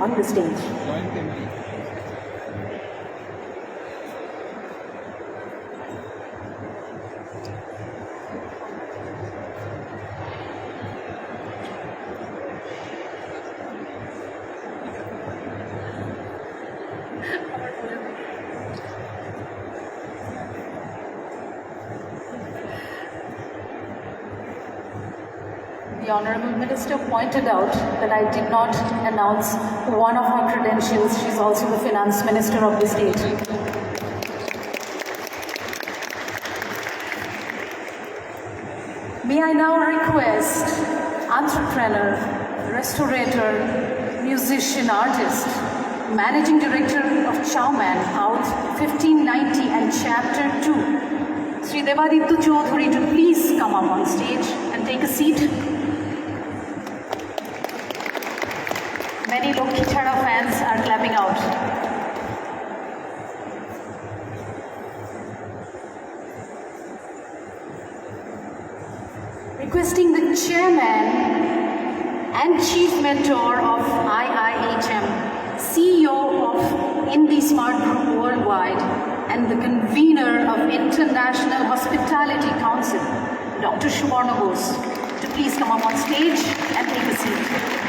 on the stage. The Honourable Minister pointed out that I did not announce one of her credentials. She's also the Finance Minister of the state. May I now request entrepreneur, restaurateur, musician, artist, Managing Director of Chowman Out 1590 and Chapter 2, Sri Devaditya Chaudhary, to please come up on stage and take a seat. Many Lokhi Chhara fans are clapping out. Requesting the chairman and chief mentor of IIHM, CEO of IndySmart Group Worldwide, and the convener of International Hospitality Council, Dr. Subarna Bose, to please come up on stage and take a seat.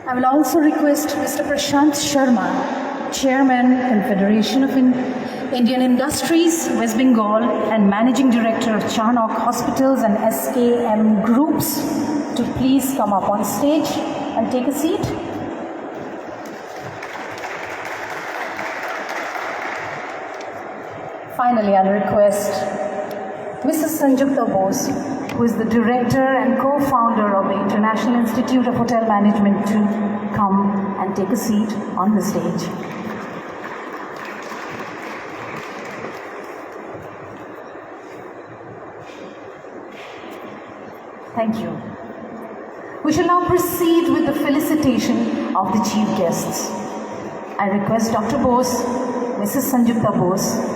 I will also request Mr. Prashant Sharma, Chairman, Confederation of Indian Industries, West Bengal, and Managing Director of Charnock Hospitals and SKM Groups, to please come up on stage and take a seat. Finally, I'll request Mrs. Sanjukta Bose, who is the Director and Co-founder of the International Institute of Hotel Management, to come and take a seat on the stage. Thank you. We shall now proceed with the felicitation of the chief guests. I request Dr. Bose, Mrs. Sanjukta Bose,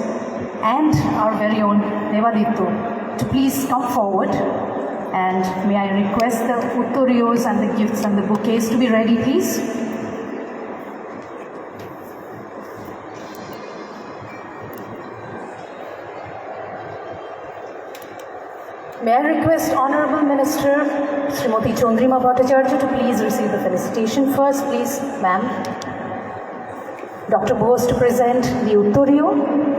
and our very own Devaditya to please come forward, and may I request the uttorios and the gifts and the bouquets to be ready, please. May I request Honourable Minister Srimati Chandrima Bhattacharya to please receive the felicitation first, please, ma'am. Dr. Bose to present the uttorio.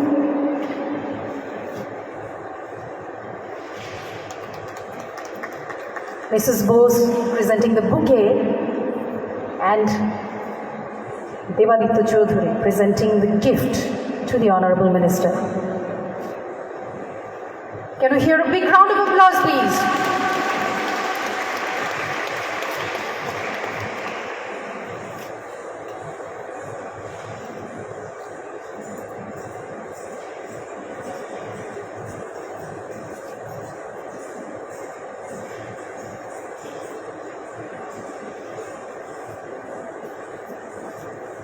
Mrs. Bose presenting the bouquet, and Devaditya Chaudhary presenting the gift to the Honourable Minister. Can we hear a big round of applause, please?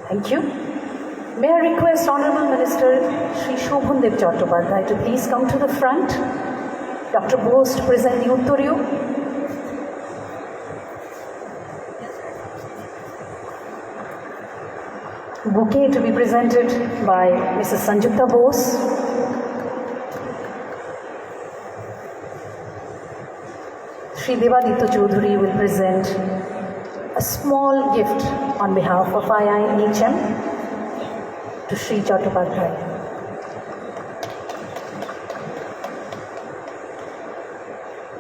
Thank you. May I request Honourable Minister Shri Shobhandev Chattopadhyay to please come to the front. Dr. Bose to present the uttorio. Bouquet to be presented by Mrs. Sanjukta Bose. Shri Devaditya Chaudhary will present a small gift on behalf of IIHM to Shri Chattopadhyay.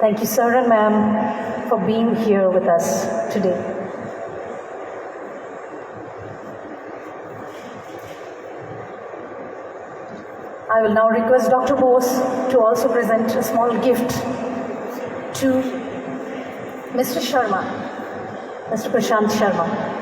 Thank you, sir and ma'am, for being here with us today. I will now request Dr. Bose to also present a small gift to Mr. Sharma, Mr. Prashant Sharma.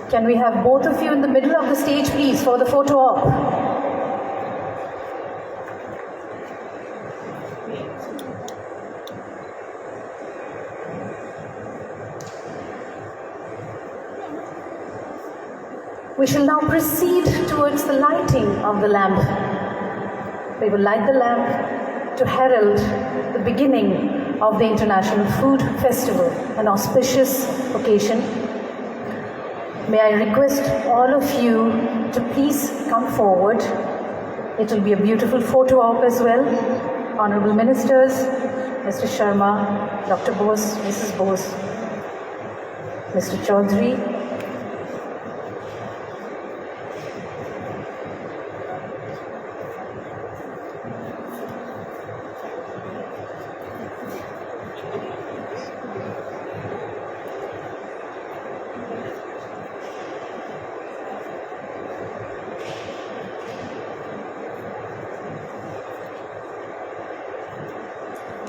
Can we have both of you in the middle of the stage, please, for the photo op? We shall now proceed towards the lighting of the lamp. We will light the lamp to herald the beginning of the International Food Festival, an auspicious occasion. May I request all of you to please come forward. It will be a beautiful photo op as well. Honorable Ministers, Mr. Sharma, Dr. Bose, Mrs. Bose, Mr. Chaudhary,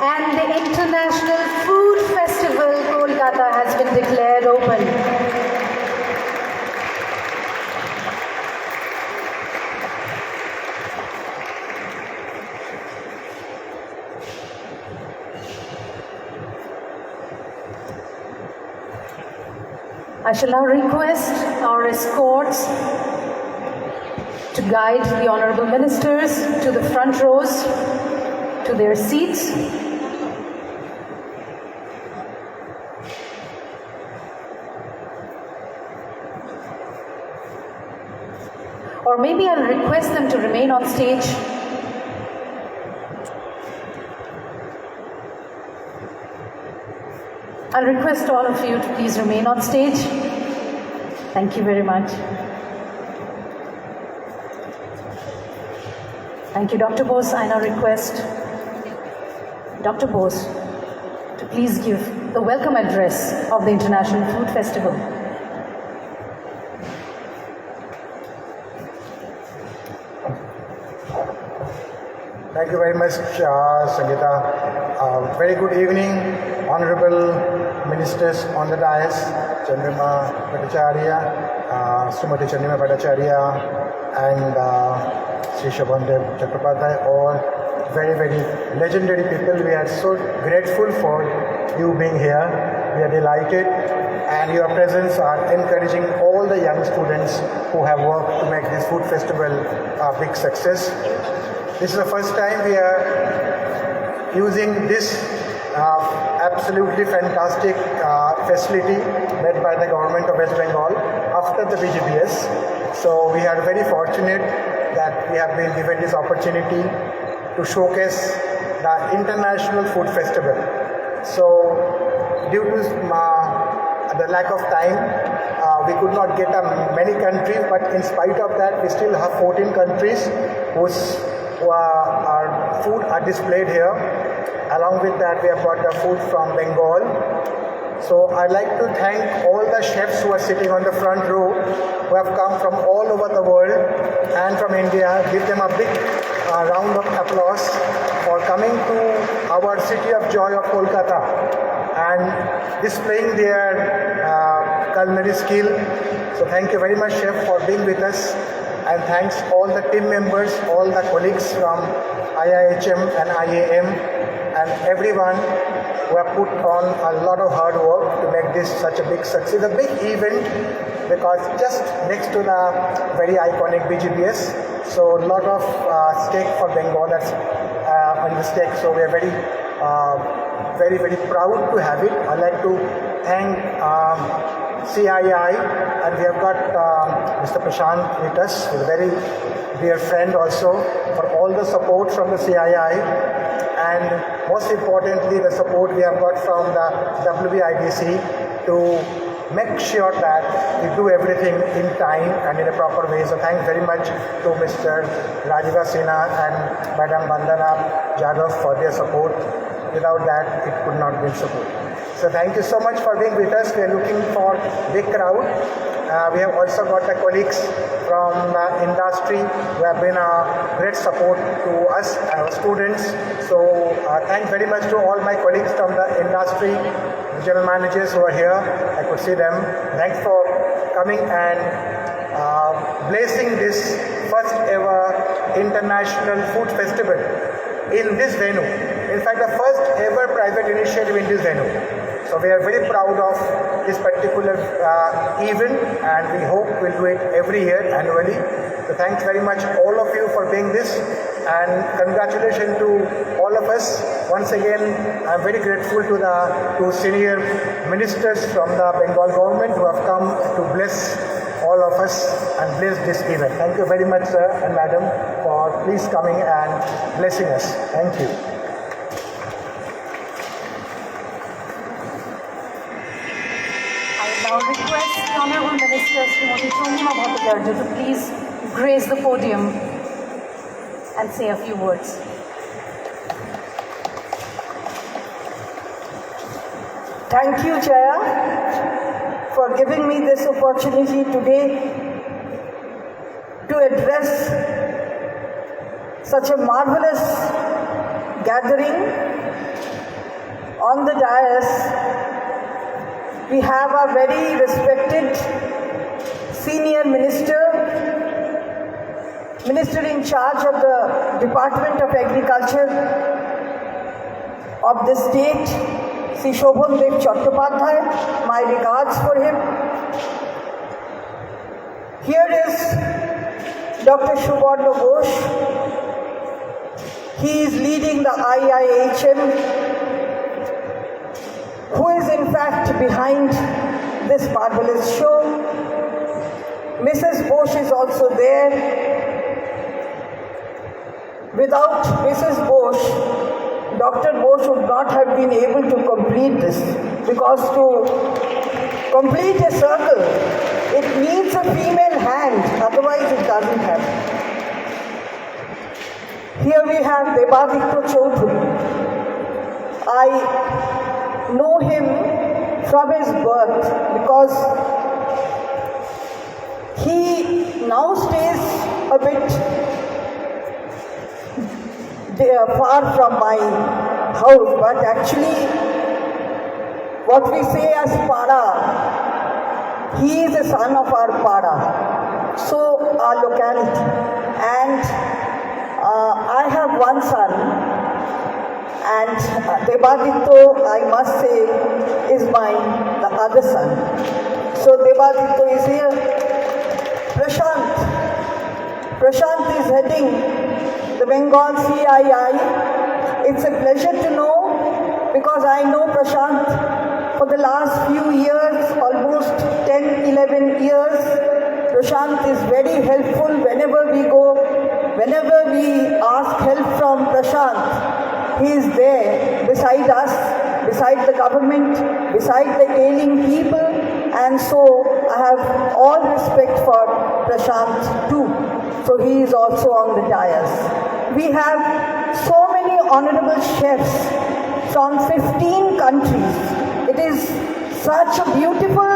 and the International Food Festival Kolkata has been declared open. I shall now request our escorts to guide the Honourable Ministers to the front rows, to their seats. Or maybe I'll request them to remain on stage. I'll request all of you to please remain on stage. Thank you very much. Thank you, Dr. Bose. I now request Dr. Bose to please give the welcome address of the International Food Festival. Thank you very much, Sangeeta. Very good evening, Honorable Ministers on the dais, Chandrima Bhattacharya, Srimati Chandrima Bhattacharya, and Sri Shobhandev Chattopadhyay, all very, very legendary people. We are so grateful for you being here. We are delighted, and your presence are encouraging all the young students who have worked to make this food festival a big success. This is the first time we are using this absolutely fantastic facility made by the government of West Bengal after the BGBS. So we are very fortunate that we have been given this opportunity to showcase the International Food Festival. So due to the lack of time, we could not get many countries, but in spite of that, we still have 14 countries whose our food are displayed here. Along with that, we have got the food from Bengal. So I'd like to thank all the chefs who are sitting on the front row, who have come from all over the world and from India. Give them a big round of applause for coming to our city of joy of Kolkata and displaying their culinary skill. So thank you very much, chef, for being with us. And thanks all the team members, all the colleagues from IIHM and IAM, and everyone who have put on a lot of hard work to make this such a big success. A big event because just next to the very iconic BGBS, so a lot of stake for Bengal that's on the stake. So we are very, very proud to have it. I'd like to thank CII, and we have got Mr. Prashant with us, a very dear friend also, for all the support from the CII, and most importantly the support we have got from the WBIDC to make sure that we do everything in time and in a proper way. So thanks very much to Mr. Rajiva Sinha and Madam Bandana Jadhav for their support. Without that, it could not be support. So thank you so much for being with us. We are looking for big crowd. We have also got the colleagues from the industry who have been a great support to us, our students. So thanks very much to all my colleagues from the industry, the general managers who are here. I could see them. Thanks for coming and blessing this first ever international food festival in this venue. In fact, the first ever private initiative in this venue. So we are very proud of this particular event, and we hope we'll do it every year annually. So thanks very much all of you for being this, and congratulations to all of us. Once again, I'm very grateful to the two senior ministers from the Bengal government who have come to bless all of us and bless this event. Thank you very much, sir and madam, for please coming and blessing us. Thank you. I now request the Honourable Minister Srimati Chandrima Bhattacharya to please grace the podium and say a few words. Thank you, Chair, for giving me this opportunity today to address such a marvelous gathering. On the dais, we have a very respected senior minister in charge of the Department of Agriculture of the state, Sri Shobhandev Chattopadhyay. My regards for him. Here is Dr. Subodh Ghosh. He is leading the IIHM, who is in fact behind this marvelous show. Mrs. Ghosh is also there. Without Mrs. Ghosh, Dr. Ghosh would not have been able to complete this, because to complete a circle, it needs a female hand, otherwise it doesn't happen. Here we have Debaditya Chaudhary. I know him from his birth because he now stays a bit far from my house, but actually what we say as Pada, he is a son of our Pada, so our locality. And I have one son, and Debaditya, I must say, is the other son. So Debaditya is here. Prashant is heading the Bengal CII. It's a pleasure to know, because I know Prashant for the last few years, almost 10-11 years. Prashant is very helpful whenever we go, whenever we ask help from Prashant, he is there beside us, beside the government, beside the ailing people, and so I have all respect for Prashant too. So he is also on the dais. We have so many honorable chefs from 15 countries. It is such a beautiful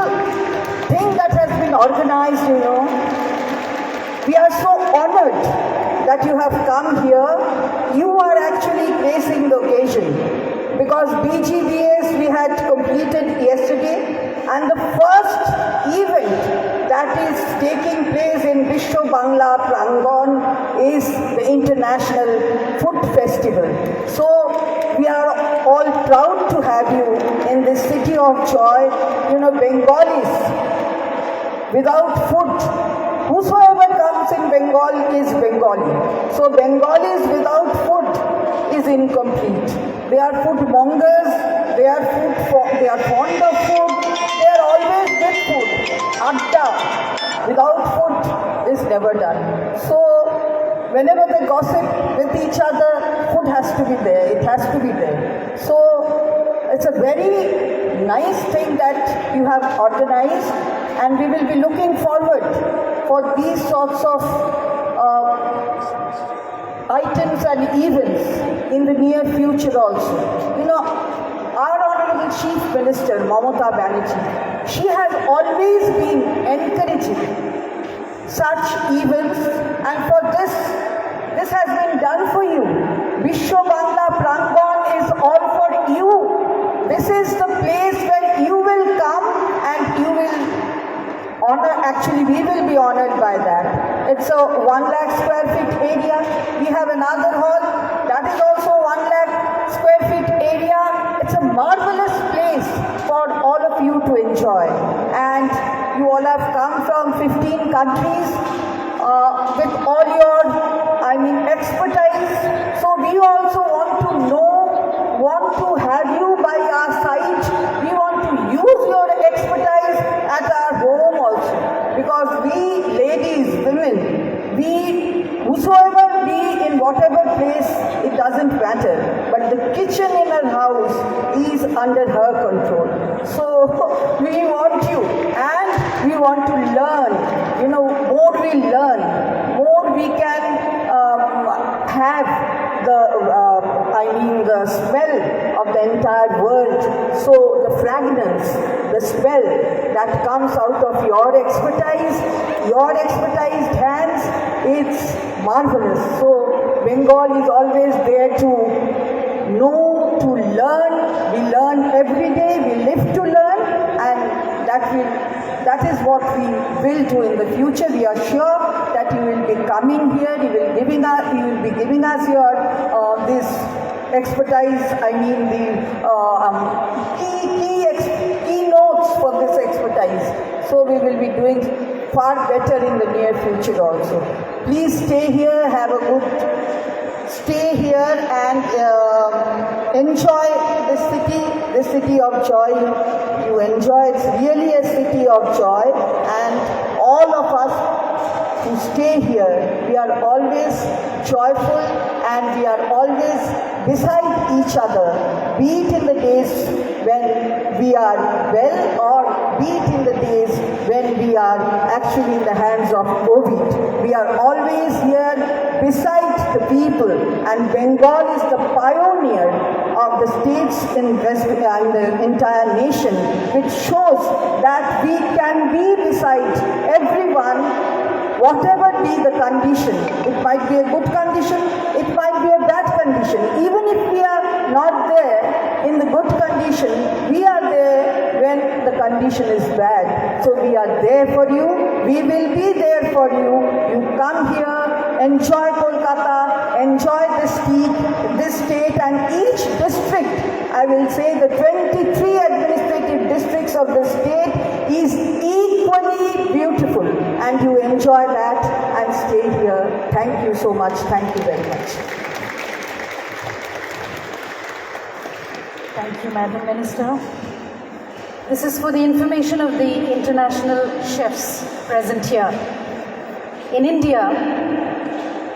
thing that has been organized, you know. We are so honored that you have come here. You are actually gracing the occasion, because BGBS we had completed yesterday, and the first event that is taking place in Biswa Bangla Prangan is the International Food Festival. So we are all proud to have you in this city of joy. You know, Bengalis, without food, whosoever comes in Bengal is Bengali. So Bengalis without food is incomplete. They are food mongers, they are fond of food, they are always with food. Adda, without food is never done. So whenever they gossip with each other, food has to be there, it has to be there. So it's a very nice thing that you have organized, and we will be looking forward for these sorts of items and events in the near future also. You know, our Honorable Chief Minister, Mamata Banerjee, she has always been encouraging such events, and for this has been done for you. Biswa Bangla Prangan is all for you. This is the place where you will come and you will honor actually we will be honored by that. It's a 1 lakh square feet area. We have another hall that is also 1 lakh square feet area. It's a marvelous place for all of you to enjoy. And you all have come from 15 countries with all your, expertise. So we also want to have you by our side. We want to use your expertise at our home also. Because we ladies, women, whosoever be in whatever place, it doesn't matter. But the kitchen in her house is under her control. So we want you, and we want to learn. More we learn, more we can have the smell of the entire world. So the fragrance, the smell that comes out of your expertised hands, it's marvelous. So Bengal is always there to know, to learn. We learn every day, we live to learn, and that is what we will do in the future. We are sure that you will be coming here, you will be giving us your this expertise, key notes for this expertise. So we will be doing far better in the near future also. Please stay here, stay here and enjoy this city of joy. You enjoy, it's really a city of joy, and all of us who stay here, we are always joyful and we are always beside each other, be it in the days when we are well or be it in the days when we are actually in the hands of COVID. We are always here beside the people, and Bengal is the pioneer of the states in West and the entire nation, which shows that we can be beside everyone, whatever be the condition. It might be a good condition, it might be a bad condition. Even if we are not there in the good condition, we are there when the condition is bad. So we are there for you, we will be there for you. You come here, enjoy Kolkata, enjoy this state, and each district, I will say the 23 administrative districts of the state is equally beautiful, and you enjoy that and stay here. Thank you so much. Thank you very much. Thank you, Madam Minister. This is for the information of the international chefs present here. In India,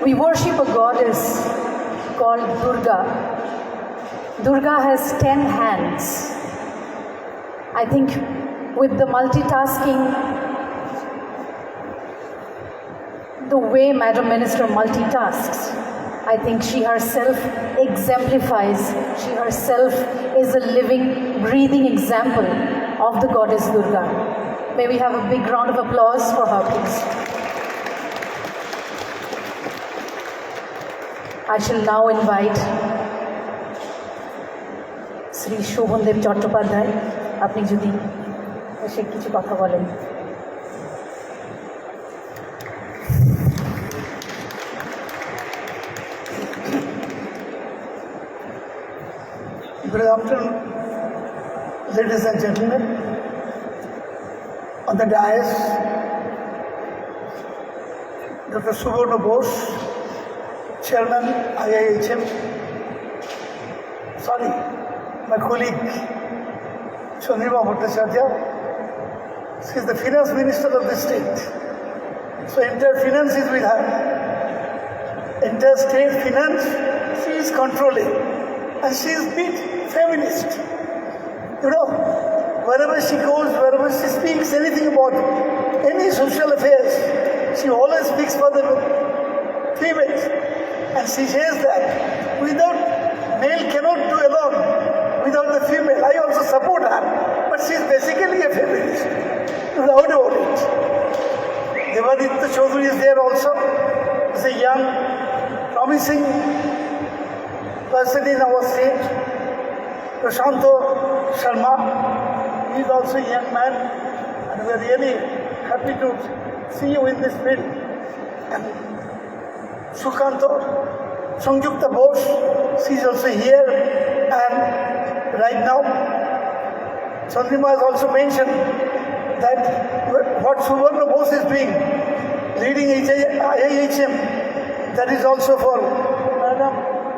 we worship a goddess called Durga. Durga has 10 hands. I think with the multitasking, the way Madam Minister multitasks, I think she herself exemplifies, she herself is a living, breathing example of the goddess Durga. May we have a big round of applause for her, please. I shall now invite Sri Shobhandev Chattopadhyay, আপনি যদি এসে কিছু কথা বলেন। Good afternoon, ladies and gentlemen. On the dais, Dr. Suborna Bose, Chairman IIHM, my colleague Chandrima Bhattacharya, she is the finance minister of the state. So entire finance is with her. Entire state finance, she is controlling. And she is big feminist. Wherever she goes, wherever she speaks anything about any social affairs, she always speaks for the females. And she says that without male cannot do alone, without the female. I also support her, but she is basically a feminist. No doubt about it. Devaditya Chaudhary is there also. He's a young, promising person in our state. Prashanto Sharma, he is also a young man, and we are really happy happy to see you in this field. And Sukanto, Sanjukta Bose, she is also here. And right now, Chandrima has also mentioned that what Suvarna Bose is doing, leading IIHM, that is also for Madam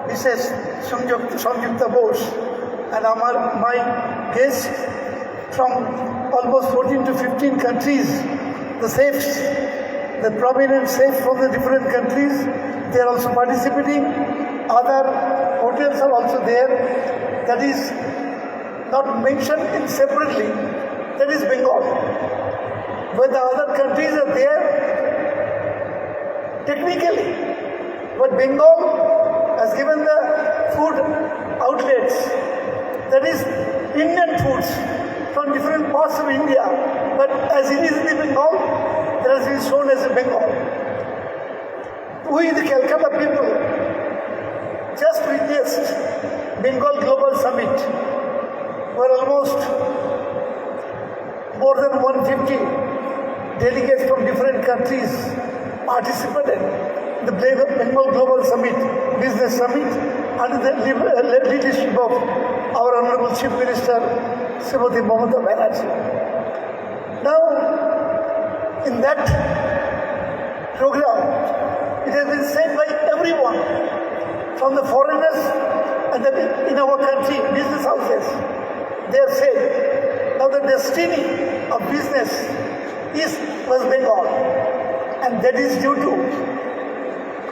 Mrs. Sanjukta Bose. And my guests from almost 14 to 15 countries, the safes, the prominent safes from the different countries, they are also participating. Other hotels are also there. That is not mentioned in separately. That is Bengal. But the other countries are there technically. But Bengal has given the food outlets. That is Indian foods from different parts of India. But as it is in the Bengal, that has been shown as a Bengal. We, the Calcutta people, just witnessed Bengal Global Summit, where almost more than 150 delegates from different countries participated in the Bengal Global Summit, Business Summit, under the leadership of our Honorable Chief Minister, Srimati Mamata Banerjee. Now, in that program, it has been said by everyone, from the foreigners and in our country, business houses. They have said, now the destiny of business is West Bengal, and that is due to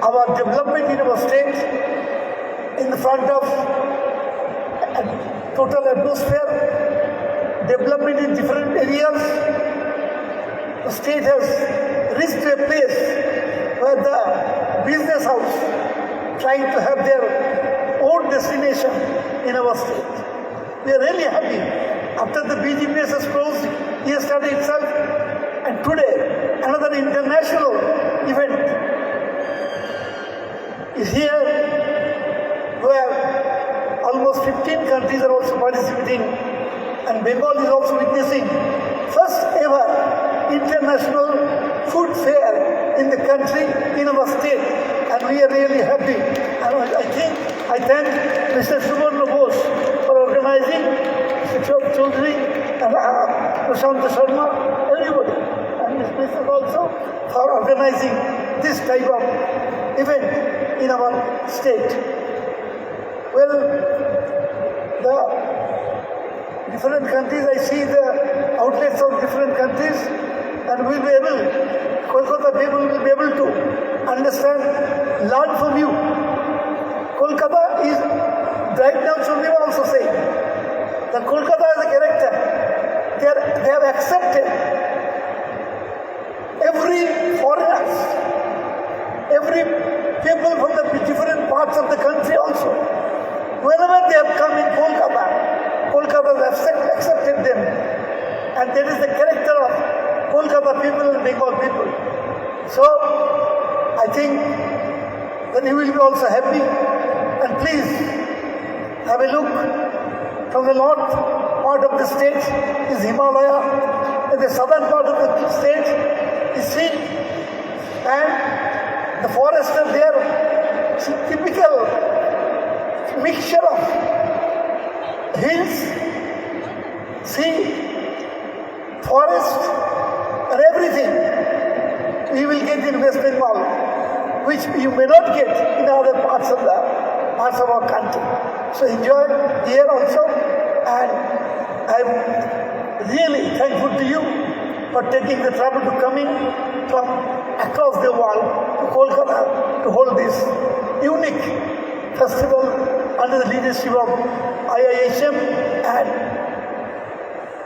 our development in our state, in the front of total atmosphere, development in different areas. The state has reached a place where the business house trying to have their own destination in our state. We are really happy after the BGPS has closed yesterday itself, and today another international event is here where almost 15 countries are also participating, and Bengal is also witnessing first ever international food fair in the country, in our state, and we are really happy. And I thank Mr. Suvarna Bose for organizing, Mr. Chaudhary and Prashant Sharma, everybody, and Ms. Mrs. also for organizing this type of event in our state. Well, the different countries, I see the outlets of different countries, and we'll be able, Kolkata people will be able to understand, learn from you. Kolkata is, right now Chandrima also saying, that Kolkata has a character. They have accepted every foreigners, every people from the different parts of the country also. Whenever they have come in Kolkata, Kolkata has accepted them. And that is the character of Kolkata people and Bengal people. So, I think that you will be also happy. And please, have a look. From the north part of the state is Himalaya, and the southern part of the state is sea. And the forests are there. It's a typical mixture of hills, sea, forest, and everything we will get in West Bengal, which you may not get in other parts of our country. So enjoy here also, and I'm really thankful to you for taking the trouble to come in from across the world to Kolkata to hold this unique festival under the leadership of IIHM, and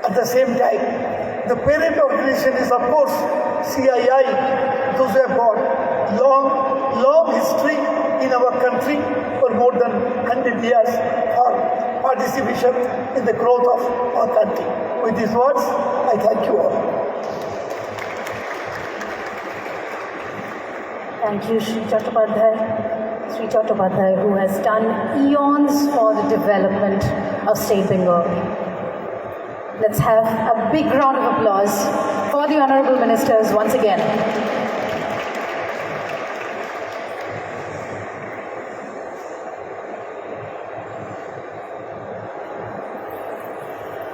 at the same time, the parent organization is of course CII, those who have got long history in our country for more than 100 years for participation in the growth of our country. With these words, I thank you all. Thank you, Sri Chattopadhyay, who has done eons for the development of State Bengal. Let's have a big round of applause for for the Honorable Ministers once again.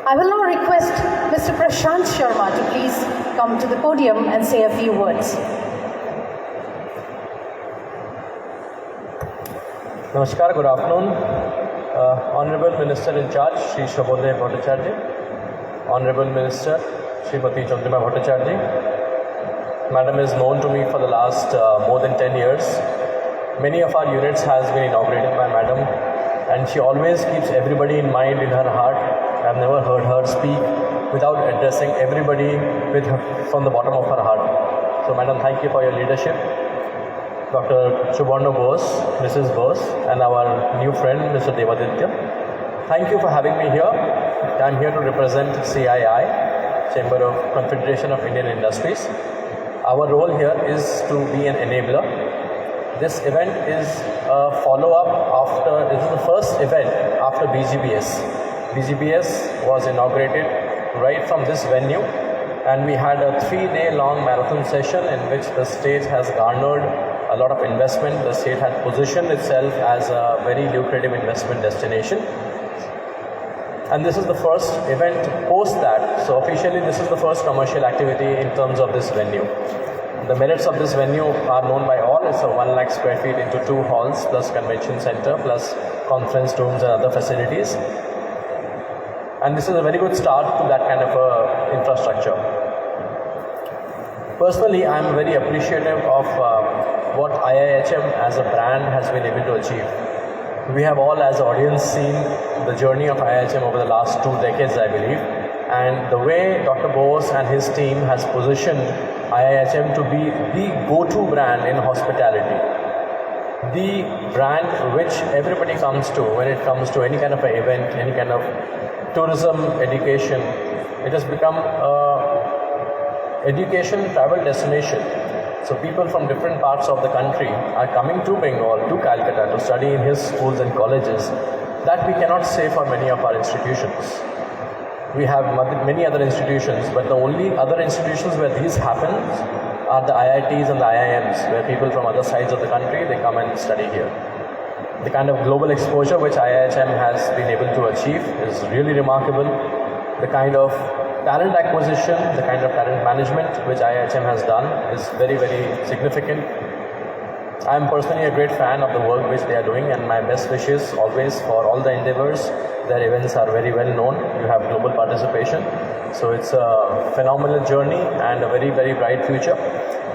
I will now request Mr. Prashant Sharma to please come to the podium and say a few words. Namaskar, good afternoon. Honorable Minister in charge, Shri Shobodaya Bhattacharya. Honorable Minister, Srimati Chandrima Bhattacharya. Madam is known to me for the last more than 10 years. Many of our units has been inaugurated by Madam, and she always keeps everybody in mind in her heart. I've never heard her speak without addressing everybody from the bottom of her heart. So Madam, thank you for your leadership. Dr. Subarna Bose, Mrs. Bose, and our new friend, Mr. Devaditya. Thank you for having me here. I'm here to represent CII, Chamber of Confederation of Indian Industries. Our role here is to be an enabler. This event is a follow-up this is the first event after BGBS. BGBS was inaugurated right from this venue, and we had a 3-day long marathon session in which the state has garnered a lot of investment. The state had positioned itself as a very lucrative investment destination. And this is the first event post that. So officially this is the first commercial activity in terms of this venue. The merits of this venue are known by all. It's a 1 lakh square feet into 2 halls plus convention center plus conference rooms and other facilities. And this is a very good start to that kind of infrastructure. Personally, I am very appreciative of what IIHM as a brand has been able to achieve. We have all as an audience seen the journey of IIHM over the last 2 decades, I believe, and the way Dr. Bose and his team has positioned IIHM to be the go-to brand in hospitality. The brand which everybody comes to when it comes to any kind of an event, any kind of tourism, education. It has become education travel destination. So people from different parts of the country are coming to Bengal, to Calcutta to study in his schools and colleges. That we cannot say for many of our institutions. We have many other institutions, but the only other institutions where these happen are the IITs and the IIMs, where people from other sides of the country, they come and study here. The kind of global exposure which IIHM has been able to achieve is really remarkable. The kind of talent acquisition, the kind of talent management which IIHM has done is very, very significant. I am personally a great fan of the work which they are doing, and my best wishes always for all the endeavors. Their events are very well known. You have global participation. So it's a phenomenal journey and a very, very bright future.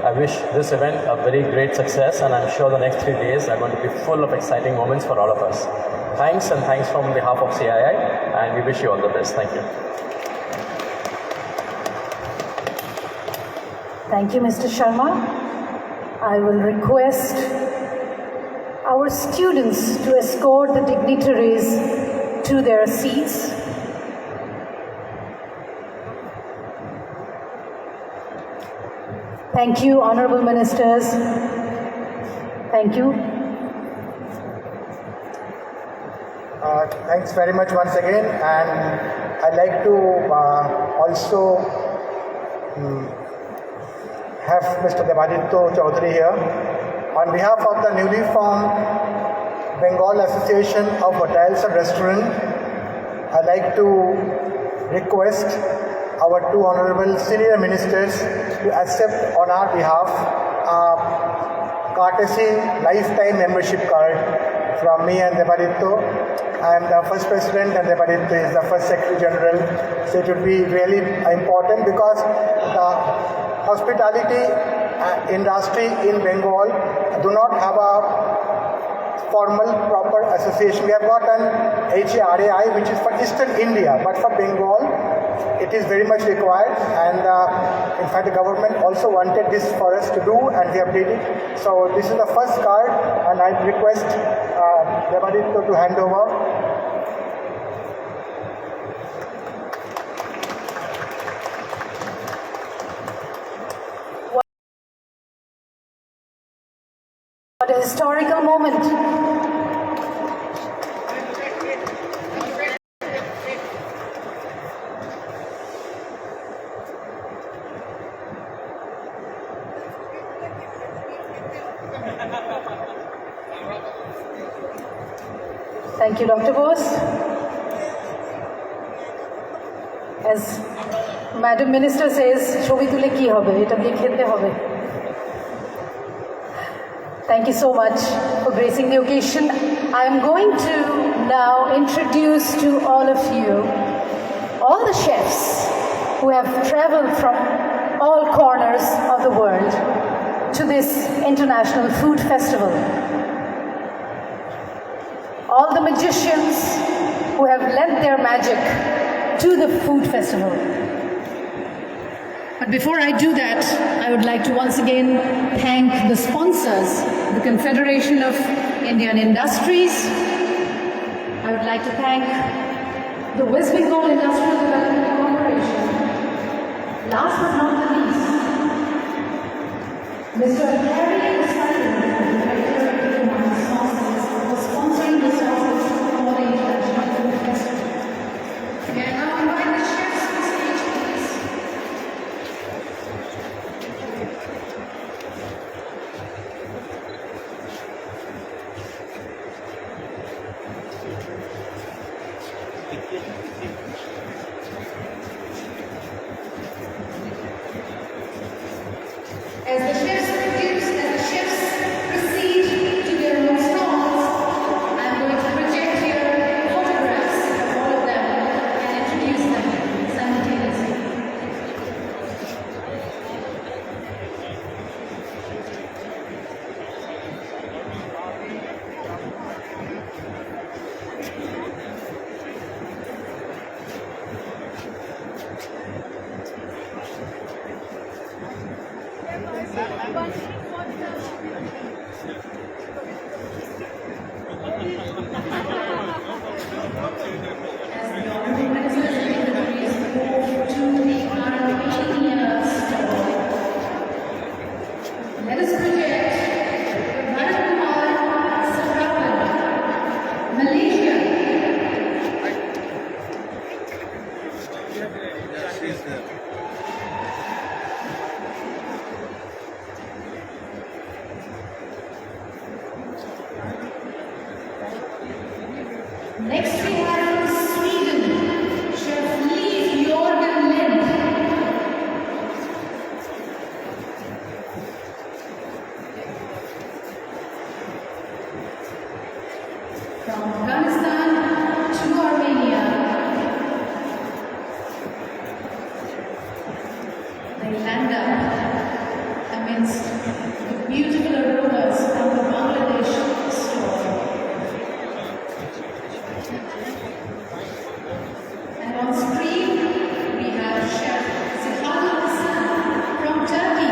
I wish this event a very great success, and I'm sure the next 3 days are going to be full of exciting moments for all of us. Thanks, and thanks from behalf of CII, and we wish you all the best. Thank you. Thank you, Mr. Sharma. I will request our students to escort the dignitaries to their seats. Thank you, Honorable Ministers. Thank you. Thanks very much once again, and I'd like to also have Mr. Devaditya Chaudhary here. On behalf of the newly formed Bengal Association of Hotels and Restaurants, I'd like to request our 2 honorable senior ministers to accept on our behalf a courtesy lifetime membership card from me and Devaditya. I am the first president and Devaditya is the first secretary general. So it would be really important because the hospitality industry in Bengal do not have a formal proper association. We have got an HARAI which is for Eastern India, but for Bengal it is very much required, and in fact the government also wanted this for us to do, and we have did it. So this is the first card, and I request Devaditya to hand over. What a historical moment. Thank you, Dr. Bose. As Madam Minister says, "Chobi tule ki hobe? Eta diye khete hobe." Thank you so much for gracing the occasion. I am going to now introduce to all of you all the chefs who have traveled from all corners of the world to this international food festival. All the magicians who have lent their magic to the food festival. But before I do that, I would like to once again thank the sponsors, the Confederation of Indian Industries. I would like to thank the West Bengal Industrial Development Corporation. Last but not the least, Mr. Harry Simon, the Director of Human Resources, for sponsoring the resources for the International Food Festival. May I now invite the chefs to the stage, please. As the chefs proceed to their own stalls, I'm going to project here photographs of all of them and introduce them simultaneously. Let us project Malaysia. Next we have Sweden, Chef Liv Jorgen Lind. From Afghanistan to Armenia, they land up amidst the beautiful aromas from the Bangladesh store. And on screen, we have Chef Zihal Hassan from Turkey.